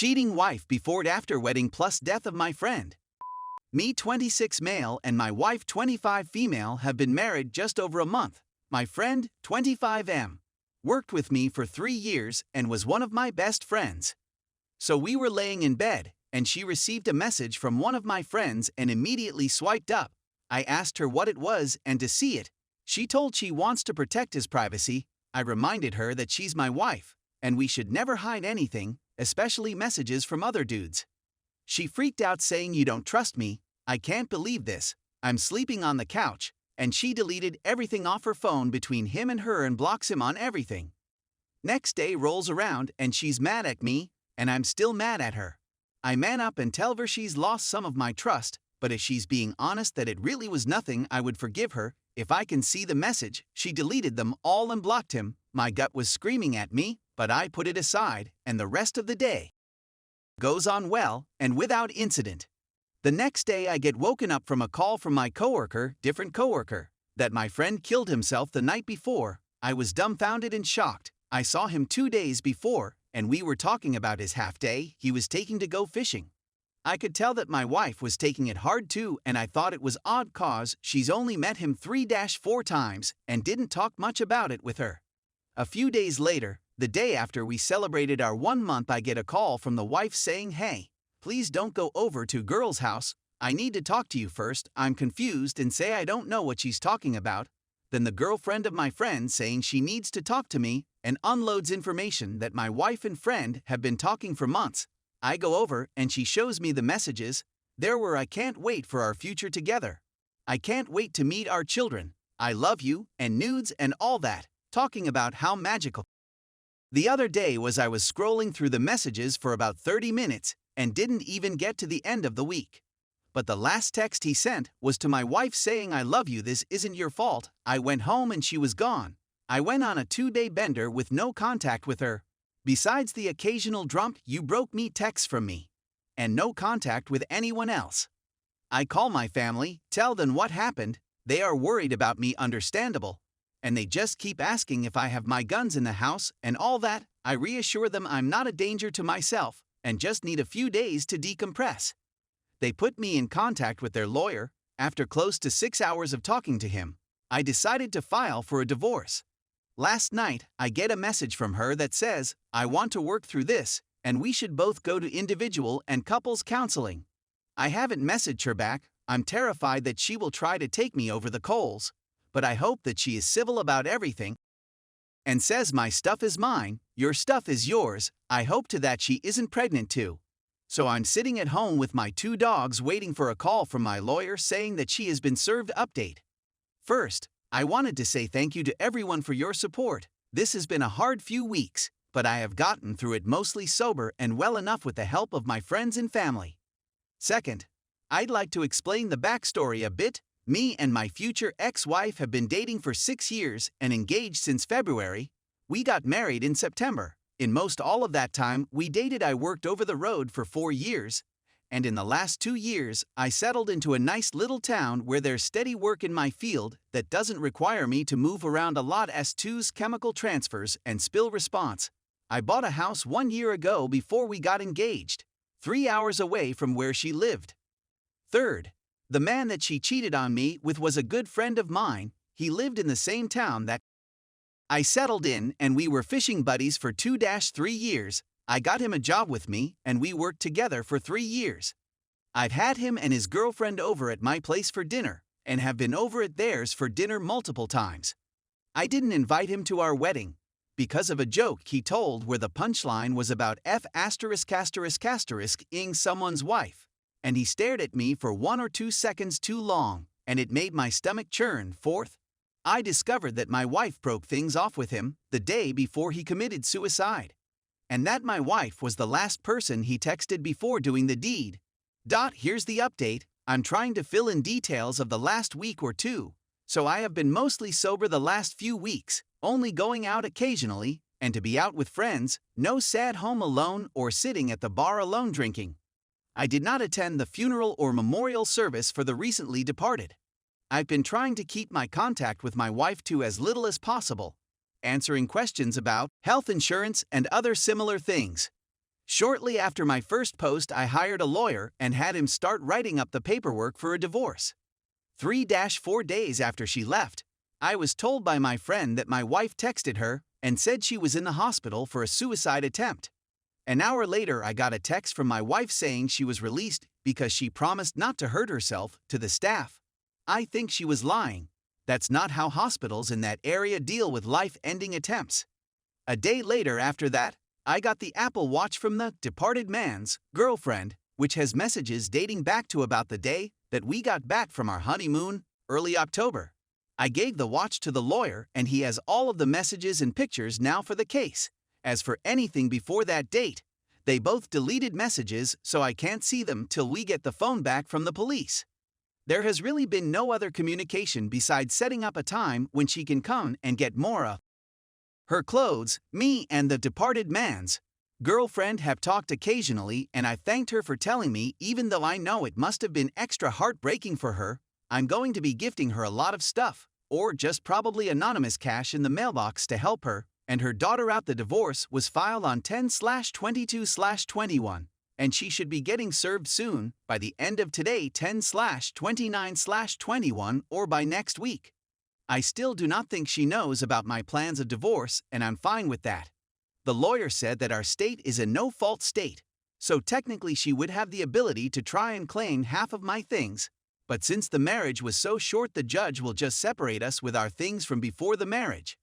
Cheating wife before and after wedding plus death of my friend. Me 26 male and my wife 25 female have been married just over a month. My friend, 25M, worked with me for 3 years and was one of my best friends. So we were laying in bed, and she received a message from one of my friends and immediately swiped up. I asked her what it was and to see it. She told she wants to protect his privacy. I reminded her that she's my wife, and we should never hide anything, especially messages from other dudes. She freaked out saying, "You don't trust me, I can't believe this, I'm sleeping on the couch," and she deleted everything off her phone between him and her and blocks him on everything. Next day rolls around and she's mad at me, and I'm still mad at her. I man up and tell her she's lost some of my trust, but if she's being honest that it really was nothing, I would forgive her. If I can see the message, she deleted them all and blocked him. My gut was screaming at me, but I put it aside, and the rest of the day goes on well and without incident. The next day I get woken up from a call from my different coworker, that my friend killed himself the night before. I was dumbfounded and shocked. I saw him 2 days before, and we were talking about his half day he was taking to go fishing. I could tell that my wife was taking it hard too, and I thought it was odd cause she's only met him 3-4 times and didn't talk much about it with her. A few days later, the day after we celebrated our 1 month, I get a call from the wife saying, "Hey, please don't go over to girl's house. I need to talk to you first." I'm confused and say I don't know what she's talking about. Then the girlfriend of my friend saying she needs to talk to me and unloads information that my wife and friend have been talking for months. I go over and she shows me the messages. There were "I can't wait for our future together. I can't wait to meet our children. I love you," and nudes and all that, talking about how magical. The other day I was scrolling through the messages for about 30 minutes and didn't even get to the end of the week. But the last text he sent was to my wife saying, "I love you, this isn't your fault." I went home and she was gone. I went on a 2-day bender with no contact with her. Besides the occasional "drunk, you broke me" texts from me, and no contact with anyone else. I call my family, tell them what happened. They are worried about me, understandable, and they just keep asking if I have my guns in the house and all that. I reassure them I'm not a danger to myself and just need a few days to decompress. They put me in contact with their lawyer. After close to 6 hours of talking to him, I decided to file for a divorce. Last night, I get a message from her that says, "I want to work through this, and we should both go to individual and couples counseling." I haven't messaged her back. I'm terrified that she will try to take me over the coals, but I hope that she is civil about everything and says my stuff is mine, your stuff is yours. I hope to that she isn't pregnant too. So I'm sitting at home with my 2 dogs waiting for a call from my lawyer saying that she has been served. Update. First, I wanted to say thank you to everyone for your support. This has been a hard few weeks, but I have gotten through it mostly sober and well enough with the help of my friends and family. Second, I'd like to explain the backstory a bit. Me and my future ex-wife have been dating for 6 years and engaged since February. We got married in September. In most all of that time we dated, I worked over the road for 4 years, and in the last 2 years I settled into a nice little town where there's steady work in my field that doesn't require me to move around a lot. S2's chemical transfers and spill response. I bought a house 1 year ago before we got engaged, 3 hours away from where she lived. Third, the man that she cheated on me with was a good friend of mine. He lived in the same town that I settled in, and we were fishing buddies for 2-3 years. I got him a job with me, and we worked together for 3 years. I've had him and his girlfriend over at my place for dinner, and have been over at theirs for dinner multiple times. I didn't invite him to our wedding because of a joke he told where the punchline was about ing someone's wife, and he stared at me for 1 or 2 seconds too long, and it made my stomach churn. Fourth, I discovered that my wife broke things off with him the day before he committed suicide, and that my wife was the last person he texted before doing the deed. Here's the update. I'm trying to fill in details of the last week or two, so I have been mostly sober the last few weeks, only going out occasionally, and to be out with friends, no sad home alone or sitting at the bar alone drinking. I did not attend the funeral or memorial service for the recently departed. I've been trying to keep my contact with my wife to as little as possible, answering questions about health insurance and other similar things. Shortly after my first post, I hired a lawyer and had him start writing up the paperwork for a divorce. 3-4 days after she left, I was told by my friend that my wife texted her and said she was in the hospital for a suicide attempt. An hour later, I got a text from my wife saying she was released because she promised not to hurt herself to the staff. I think she was lying. That's not how hospitals in that area deal with life-ending attempts. A day later after that, I got the Apple Watch from the departed man's girlfriend, which has messages dating back to about the day that we got back from our honeymoon, early October. I gave the watch to the lawyer and he has all of the messages and pictures now for the case. As for anything before that date, they both deleted messages so I can't see them till we get the phone back from the police. There has really been no other communication besides setting up a time when she can come and get more of her clothes. Me and the departed man's girlfriend have talked occasionally and I thanked her for telling me, even though I know it must have been extra heartbreaking for her. I'm going to be gifting her a lot of stuff, or just probably anonymous cash in the mailbox to help her and her daughter out. The divorce was filed on 10/22/21, and she should be getting served soon, by the end of today 10/29/21 or by next week. I still do not think she knows about my plans of divorce, and I'm fine with that. The lawyer said that our state is a no-fault state, so technically she would have the ability to try and claim half of my things, but since the marriage was so short, the judge will just separate us with our things from before the marriage.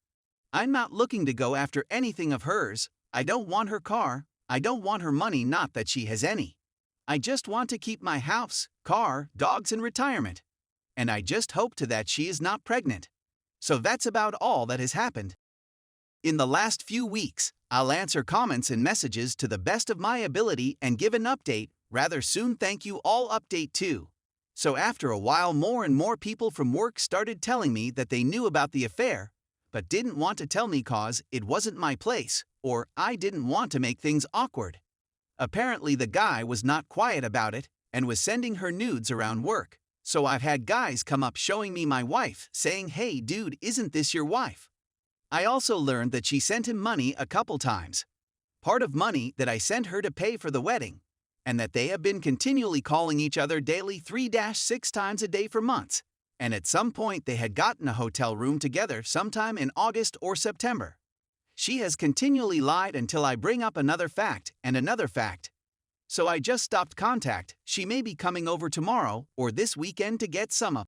I'm not looking to go after anything of hers. I don't want her car. I don't want her money, not that she has any. I just want to keep my house, car, dogs in retirement. And I just hope to that she is not pregnant. So that's about all that has happened in the last few weeks. I'll answer comments and messages to the best of my ability and give an update rather soon. Thank you all. Update 2. So after a while, more and more people from work started telling me that they knew about the affair, but didn't want to tell me cause it wasn't my place, or I didn't want to make things awkward. Apparently the guy was not quiet about it and was sending her nudes around work, so I've had guys come up showing me my wife, saying, "Hey dude, isn't this your wife?" I also learned that she sent him money a couple times, part of money that I sent her to pay for the wedding, and that they have been continually calling each other daily 3-6 times a day for months. And at some point they had gotten a hotel room together sometime in August or September. She has continually lied until I bring up another fact and another fact. So I just stopped contact. She may be coming over tomorrow or this weekend to get some of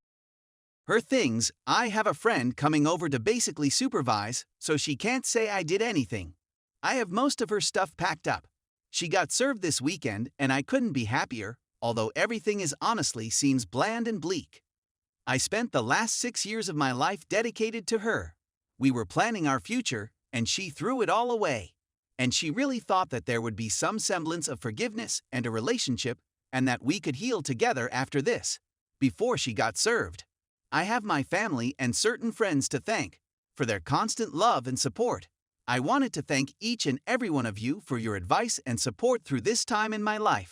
her things. I have a friend coming over to basically supervise, so she can't say I did anything. I have most of her stuff packed up. She got served this weekend and I couldn't be happier, although everything is honestly seems bland and bleak. I spent the last 6 years of my life dedicated to her. We were planning our future, and she threw it all away. And she really thought that there would be some semblance of forgiveness and a relationship, and that we could heal together after this, before she got served. I have my family and certain friends to thank for their constant love and support. I wanted to thank each and every one of you for your advice and support through this time in my life.